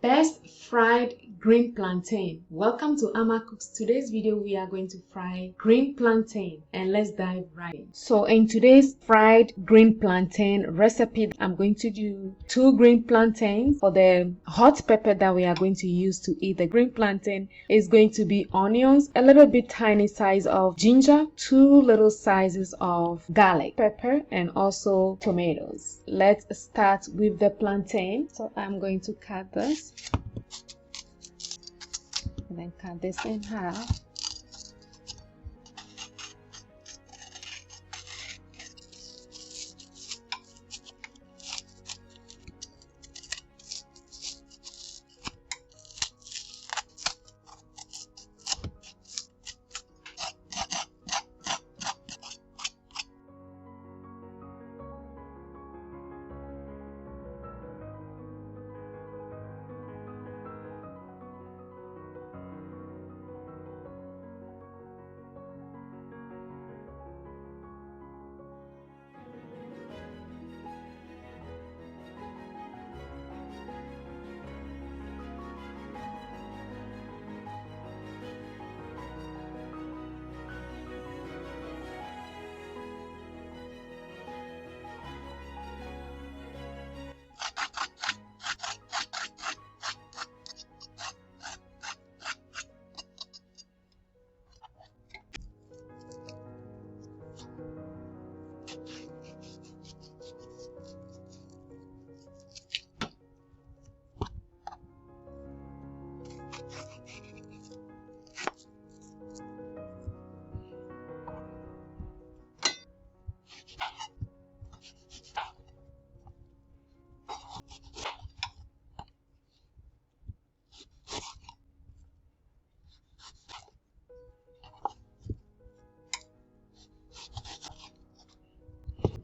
Best fried green plantain. Welcome to Ama Cooks. Today's video we are going to fry green plantain, and let's dive right in. So in today's fried green plantain recipe, I'm going to do 2 green plantains. For the hot pepper that we are going to use to eat the green plantain is going to be onions, a little bit tiny size of ginger, 2 little sizes of garlic, pepper, and also tomatoes. Let's start with the plantain. So I'm going to cut this and then cut this in half.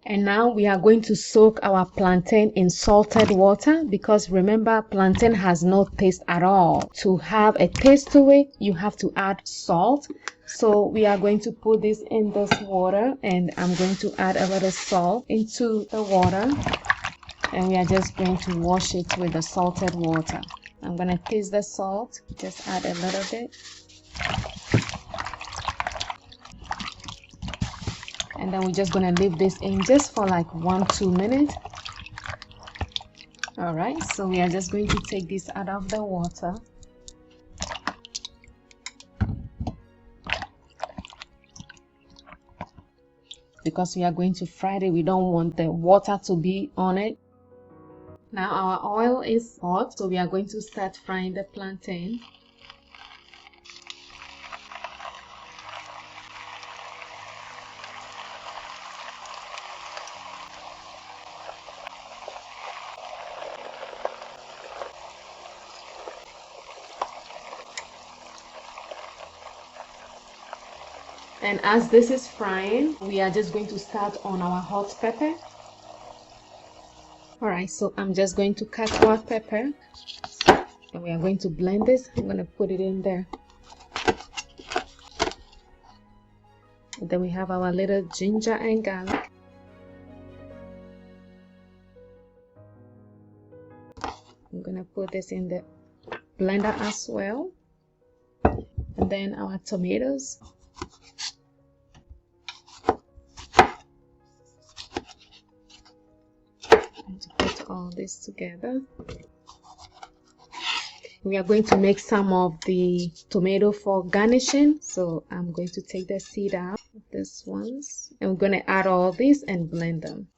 And now we are going to soak our plantain in salted water, because remember, plantain has no taste at all. To have a taste to it, you have to add salt. So we are going to put this in this water, and I'm going to add a little salt into the water, and we are just going to wash it with the salted water. I'm going to taste the salt, just add a little bit. And then we're just going to leave this in just for like 1-2 minutes. All right, so we are just going to take this out of the water. Because we are going to fry it, we don't want the water to be on it. Now our oil is hot, so we are going to start frying the plantain. And as this is frying, we are just going to start on our hot pepper. Alright, so I'm just going to cut our pepper. And we are going to blend this. I'm going to put it in there. And then we have our little ginger and garlic. I'm going to put this in the blender as well. And then our tomatoes. To put all this together, we are going to make some of the tomato for garnishing. So I'm going to take the seed out of these ones, and we're going to add all this and blend them.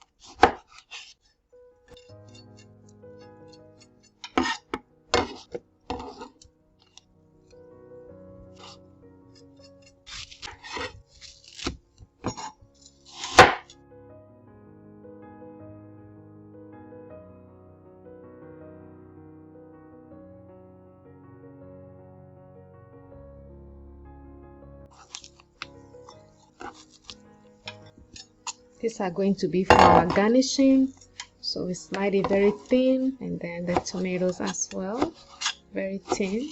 These are going to be for our garnishing, so we slide it very thin, and then the tomatoes as well, very thin.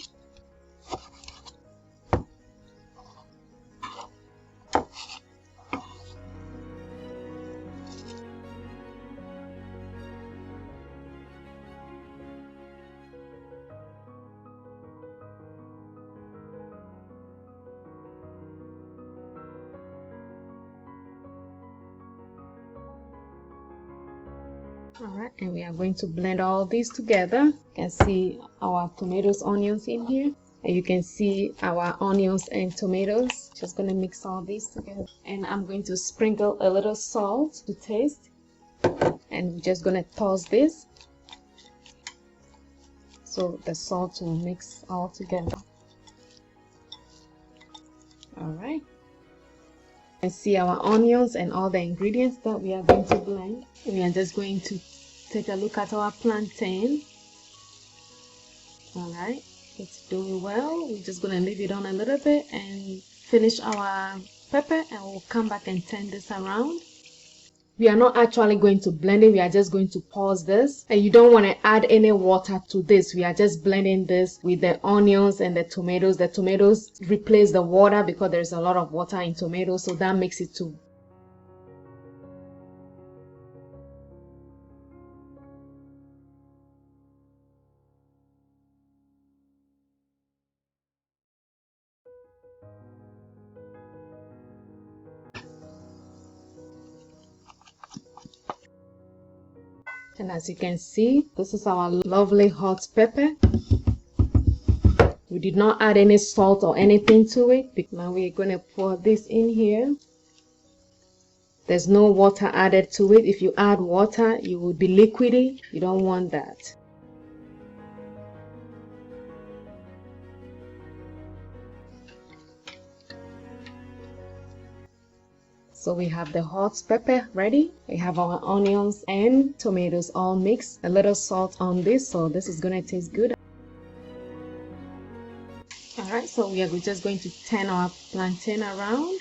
All right, and we are going to blend all these together. You can see our tomatoes, onions in here. And you can see our onions and tomatoes. Just gonna mix all these together. And I'm going to sprinkle a little salt to taste. And we're just gonna toss this so the salt will mix all together. All right. And see our onions and all the ingredients that we are going to blend. We are just going to take a look at our plantain. All right, it's doing well. We're just gonna leave it on a little bit and finish our pepper, and we'll come back and turn this around. We are not actually going to blend it, we are just going to pause this. And you don't want to add any water to this. We are just blending this with the onions and the tomatoes. The tomatoes replace the water because there's a lot of water in tomatoes, so that makes it too. And as you can see, this is our lovely hot pepper. We did not add any salt or anything to it. Now we're going to pour this in here. There's no water added to it. If you add water, it will be liquidy. You don't want that. So we have the hot pepper ready. We have our onions and tomatoes all mixed. A little salt on this, so this is gonna taste good. All right, so we are just going to turn our plantain around.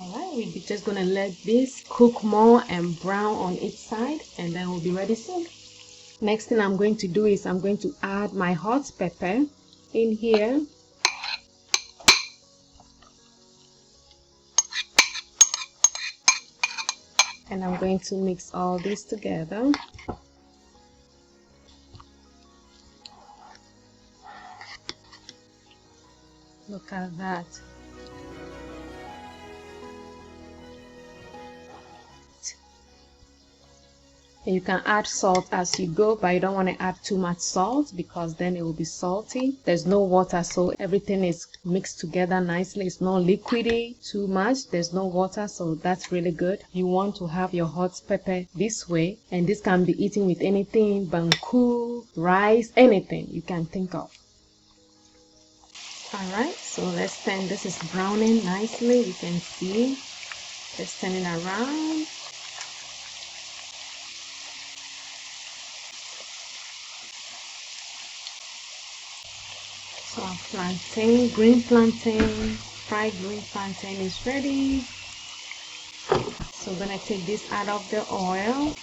All right, we're just gonna let this cook more and brown on each side, and then we'll be ready soon. Next thing I'm going to do is I'm going to add my hot pepper in here. And I'm going to mix all this together. Look at that. And you can add salt as you go, but you don't want to add too much salt because then it will be salty. There's no water, so everything is mixed together nicely. It's not liquidy too much. There's no water, so that's really good. You want to have your hot pepper this way, and this can be eaten with anything, banku, rice, anything you can think of. All right, so let's turn. This is browning nicely. You can see. Let's turn it around. So our plantain, green plantain, fried green plantain is ready. So we're gonna take this out of the oil.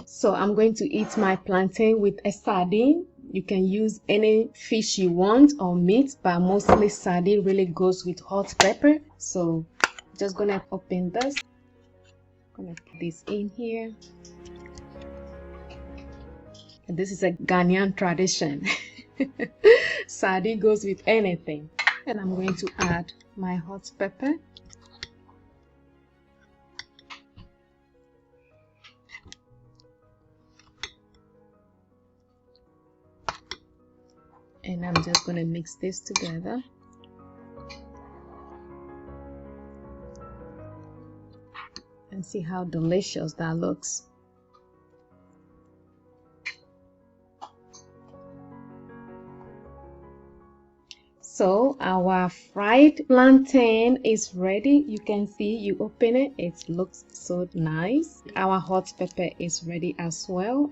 So I'm going to eat my plantain with a sardine. You can use any fish you want or meat, but mostly sardine really goes with hot pepper. So just gonna open this. Gonna put this in here. And this is a Ghanaian tradition. Sardine goes with anything. And I'm going to add my hot pepper. And I'm just going to mix this together. And see how delicious that looks. So our fried plantain is ready. You can see, you open it, it looks so nice. Our hot pepper is ready as well.